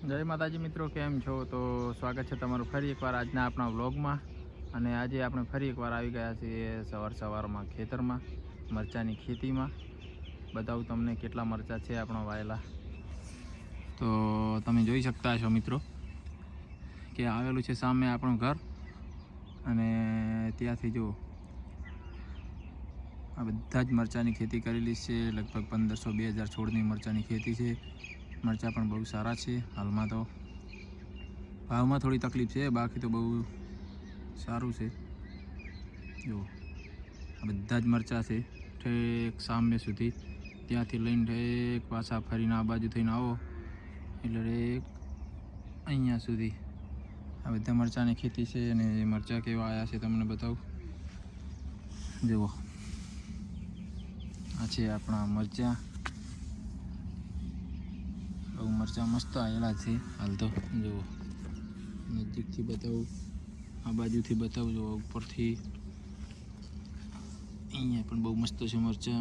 જય માતાજી મિત્રો, કેમ છો? તો સ્વાગત છે તમારું ફરી એકવાર આજના આપણા વ્લોગમાં. અને આજે આપણે ફરી એકવાર આવી ગયા છીએ સવારમાં ખેતરમાં મરચાંની ખેતીમાં. બતાવું તમને કેટલા મરચાં છે આપણા વાયેલા. તો તમે જોઈ શકતા છો મિત્રો કે આવેલું છે સામે આપણું ઘર, અને ત્યાંથી જો આ બધા જ મરચાંની ખેતી કરેલી છે. લગભગ 1500-2000 છોડની મરચાંની ખેતી છે. મરચાં પણ બહુ સારા છે. હાલમાં તો ભાવમાં થોડી તકલીફ છે, બાકી તો બહુ સારું છે. જો આ બધા જ મરચાં છે ઠેક સામે સુધી, ત્યાંથી લઈને ઠેક પાછા ફરીને આ બાજુ થઈને આવો એટલે ઠેક અહીંયા સુધી આ બધા મરચાંની ખેતી છે. અને મરચાં કેવા આવ્યા છે તમને બતાવું. જુઓ, આ છે આપણા મરચાં. બહુ મરચાં મસ્ત આવેલા છે હાલ તો. જુઓ, નજીકથી બતાવું, આ બાજુથી બતાવું. જો ઉપરથી અહીંયા પણ બહુ મસ્ત છે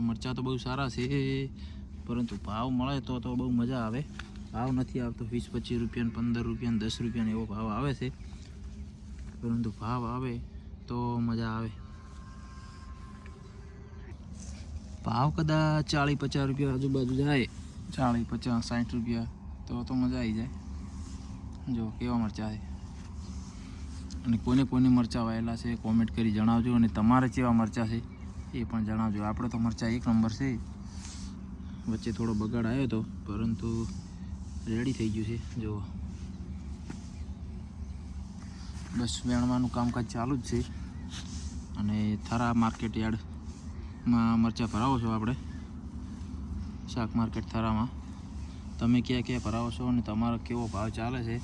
મરચાં તો બહુ સારા છે, પરંતુ ભાવ મળે તો બહુ મજા આવે. ભાવ નથી આવતો. 20-25 રૂપિયા, 15 રૂપિયા, 10 રૂપિયા એવો ભાવ આવે છે, પરંતુ ભાવ આવે તો મજા આવે. ભાવ કદાચ 40-50 રૂપિયા આજુબાજુ જાય, 40-50-60 રૂપિયા, તો મજા આવી જાય. જો કેવા મરચાં છે. અને કોઈને મરચાં વાયેલા છે કોમેન્ટ કરી જણાવજો, અને તમારે કેવા મરચાં છે એ પણ જણાવજો. આપણે તો મરચાં એક નંબર છે. વચ્ચે થોડો બગાડ આવ્યો હતો, પરંતુ રેડી થઈ ગયું છે. જુઓ, બસ વેણવાનું કામકાજ ચાલુ જ છે. અને થરા માર્કેટ યાર્ડમાં મરચાં ભરાવો છો આપણે, શાક માર્કેટ થરામાં. તમે ક્યાં ભરાવો છો અને તમારો કેવો ભાવ ચાલે છે,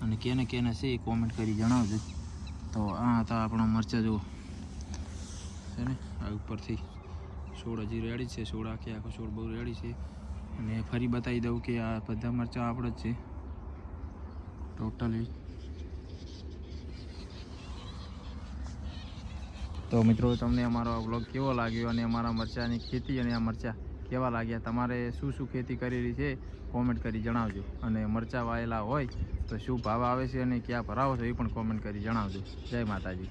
અને કેને છે એ કોમેન્ટ કરી જણાવજો. તો આ હતા આપણા મરચાં. જુઓ છે ને, આ ઉપરથી છોડ હજી રેડી છે. છોડ આખો છોડ બહુ રેડી છે. અને ફરી બતાવી દઉં કે આ બધા મરચાં આપણે જ છે ટોટલી. તો મિત્રો, તમને અમારો વ્લોગ કેવો લાગ્યો, અને અમારા મરચાંની ખેતી અને આ મરચાં કેવા લાગ્યા, તમારે શું ખેતી કરેલી છે કોમેન્ટ કરી જણાવજો. અને મરચાં વાયેલા હોય તો શું ભાવ આવે છે અને ક્યાં ભરાવો છો એ પણ કોમેન્ટ કરી જણાવજો. જય માતાજી.